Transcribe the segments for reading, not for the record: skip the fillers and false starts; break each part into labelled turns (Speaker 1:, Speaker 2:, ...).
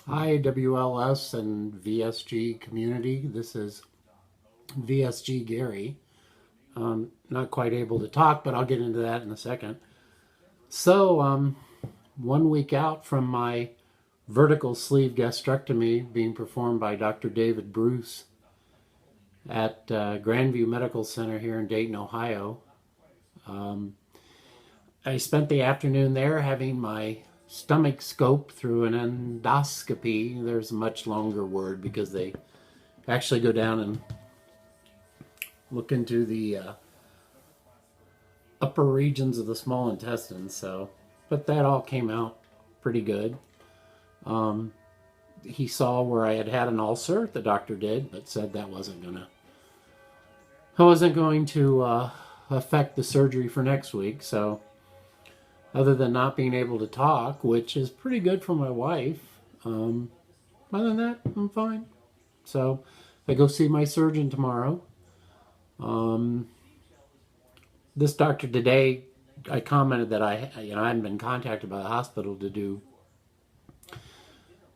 Speaker 1: Hi, WLS and VSG community. This is VSG Gary. Not quite able to talk, but I'll get into that in a second. So, 1 week out from my vertical sleeve gastrectomy being performed by Dr. David Bruce at Grandview Medical Center here in Dayton, Ohio. I spent the afternoon there having my stomach scoped through an endoscopy. There's a much longer word because they actually go down and look into the upper regions of the small intestine. So, but that all came out pretty good. He saw where I had an ulcer. The doctor did, but said that wasn't going to affect the surgery for next week. So, other than not being able to talk, which is pretty good for my wife, other than that, I'm fine. So, I go see my surgeon tomorrow. This doctor today, I commented that I hadn't been contacted by the hospital to do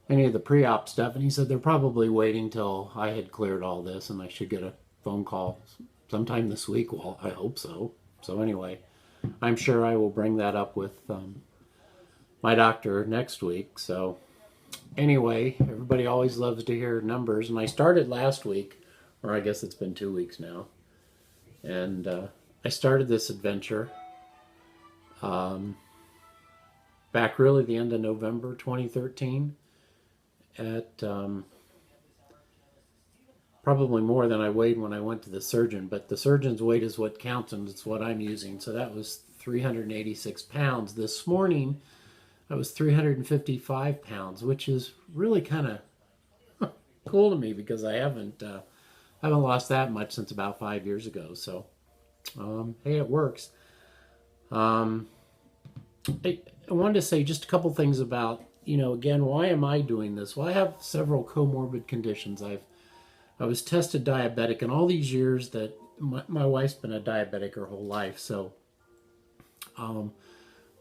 Speaker 1: any of the pre-op stuff, and he said they're probably waiting till I had cleared all this, and I should get a phone call sometime this week. Well, I hope so. So anyway, I'm sure I will bring that up with my doctor next week. So anyway, everybody always loves to hear numbers, and I started last week, or I guess it's been 2 weeks now, and I started this adventure back really the end of November 2013 at probably more than I weighed when I went to the surgeon, but the surgeon's weight is what counts and it's what I'm using. So that was 386 pounds. This morning I was 355 pounds, which is really kind of cool to me because I haven't lost that much since about 5 years ago. So hey, it works. I wanted to say just a couple things about, again, why am I doing this? Well, I have several comorbid conditions. I was tested diabetic, and all these years that my wife's been a diabetic her whole life, so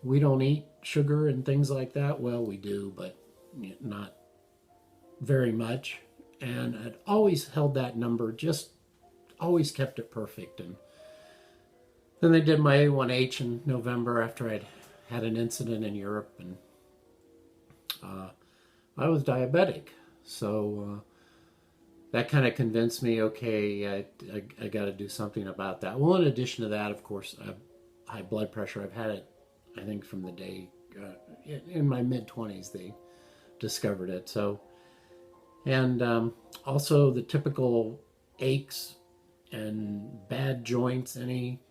Speaker 1: we don't eat sugar and things like that. Well, we do, but not very much. And I'd always held that number, just always kept it perfect. And then they did my A1H in November after I'd had an incident in Europe, and I was diabetic. So that kind of convinced me, okay, I got to do something about that. Well, in addition to that, of course, I have high blood pressure. I've had it, I think, from the day in my mid-20s they discovered it. So, and also the typical aches and bad joints any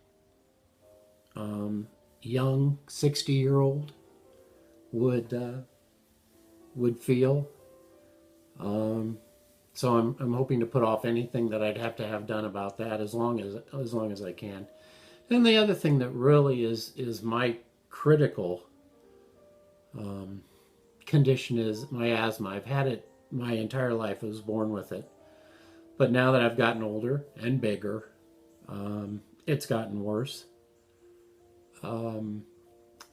Speaker 1: young 60-year-old would feel. So I'm hoping to put off anything that I'd have to have done about that as long as I can. And the other thing that really is my critical condition is my asthma. I've had it my entire life. I was born with it. But now that I've gotten older and bigger, it's gotten worse.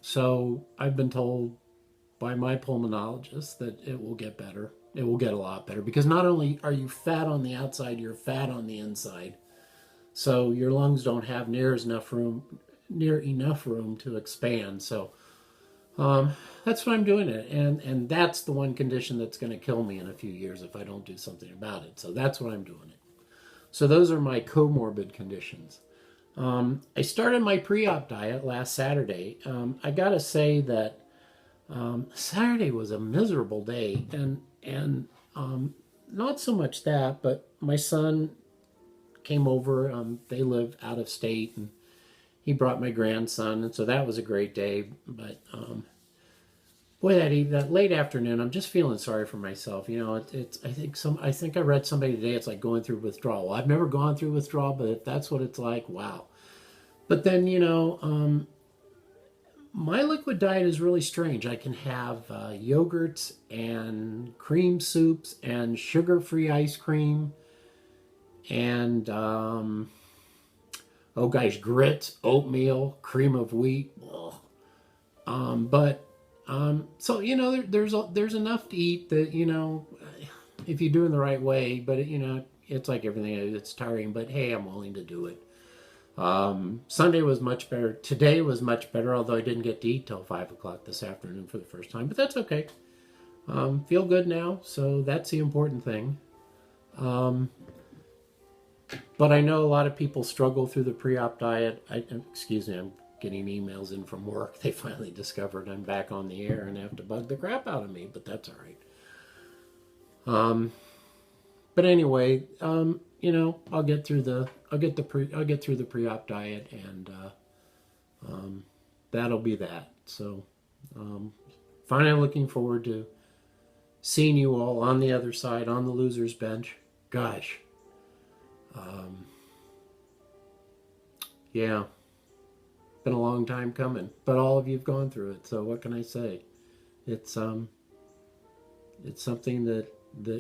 Speaker 1: So I've been told by my pulmonologist that it will get better. It will get a lot better because not only are you fat on the outside, you're fat on the inside. So your lungs don't have near enough room to expand. So that's what I'm doing it, and that's the one condition that's going to kill me in a few years if I don't do something about it. So that's what I'm doing it. So those are my comorbid conditions. I started my pre-op diet last Saturday. I gotta say that Saturday was a miserable day, and not so much that, but my son came over. They live out of state, and he brought my grandson, and so that was a great day. But boy, that late afternoon, I'm just feeling sorry for myself. It's I think I read somebody today. It's like going through withdrawal. I've never gone through withdrawal, but if that's what it's like, wow. But then my liquid diet is really strange. I can have yogurts and cream soups and sugar-free ice cream and grits, oatmeal, cream of wheat. But So there's enough to eat that if you're doing the right way. But it's like everything. It's tiring. But hey, I'm willing to do it. Sunday was much better. Today was much better, although I didn't get to eat till 5 o'clock this afternoon for the first time. But that's okay. Feel good now, so that's the important thing. But I know a lot of people struggle through the pre-op diet. Excuse me, I'm getting emails in from work. They finally discovered I'm back on the air and have to bug the crap out of me, but that's all right. But anyway, I'll get through the pre-op diet, and that'll be that. So, finally looking forward to seeing you all on the other side, on the loser's bench. Gosh. Yeah. Been a long time coming, but all of you've gone through it. So what can I say? It's something that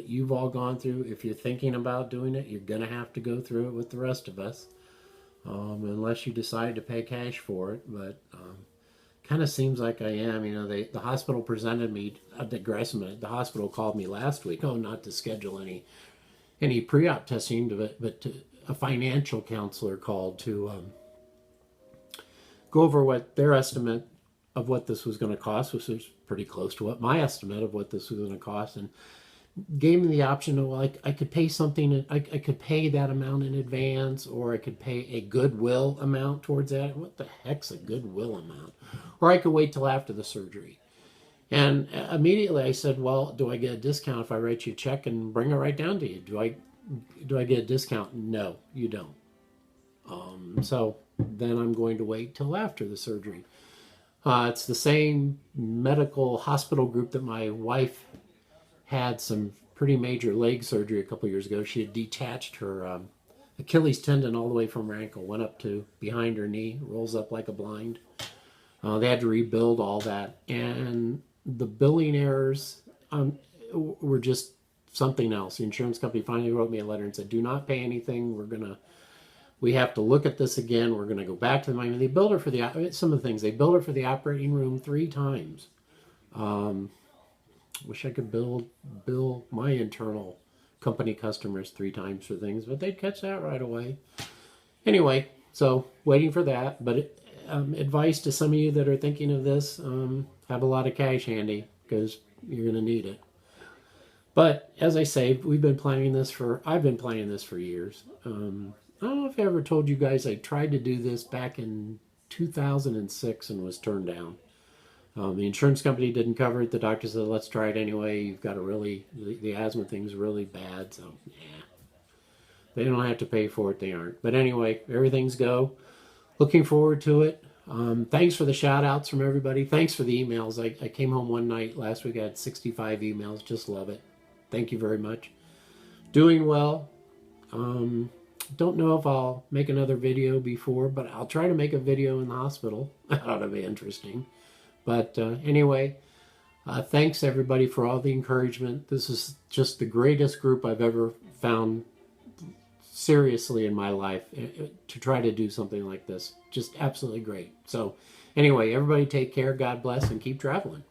Speaker 1: you've all gone through. If you're thinking about doing it, you're going to have to go through it with the rest of us. Unless you decide to pay cash for it, but kind of seems like I am. The hospital presented me. I digress a minute. The hospital called me last week. Oh, not to schedule any pre-op testing, but a financial counselor called to go over what their estimate of what this was going to cost, which was pretty close to what my estimate of what this was going to cost, and gave me the option of, well, I could pay something. I could pay that amount in advance, or I could pay a goodwill amount towards that. What the heck's a goodwill amount? Or I could wait till after the surgery. And immediately I said, well, do I get a discount if I write you a check and bring it right down to you? Do I get a discount? No, you don't. So then I'm going to wait till after the surgery. It's the same medical hospital group that my wife had some pretty major leg surgery a couple years ago. She had detached her Achilles tendon all the way from her ankle, went up to behind her knee, rolls up like a blind. They had to rebuild all that, and the billing errors were just something else. The insurance company finally wrote me a letter and said, do not pay anything. We have to look at this again. We're going to go back to the money. They billed her for some of the things. They billed her for the operating room 3 times. Wish I could bill my internal company customers 3 times for things, but they'd catch that right away. Anyway, so waiting for that. But advice to some of you that are thinking of this, have a lot of cash handy, because you're going to need it. But as I say, I've been planning this for years. I don't know if I ever told you guys I tried to do this back in 2006 and was turned down. The insurance company didn't cover it. The doctor said, let's try it anyway. You've got the asthma thing's really bad. So, yeah. They don't have to pay for it. They aren't. But anyway, everything's go. Looking forward to it. Thanks for the shout outs from everybody. Thanks for the emails. I came home one night last week. I had 65 emails. Just love it. Thank you very much. Doing well. Don't know if I'll make another video before, but I'll try to make a video in the hospital. That ought to be interesting. But anyway, thanks everybody for all the encouragement. This is just the greatest group I've ever found seriously in my life to try to do something like this. Just absolutely great. So anyway, everybody take care, God bless, and keep traveling.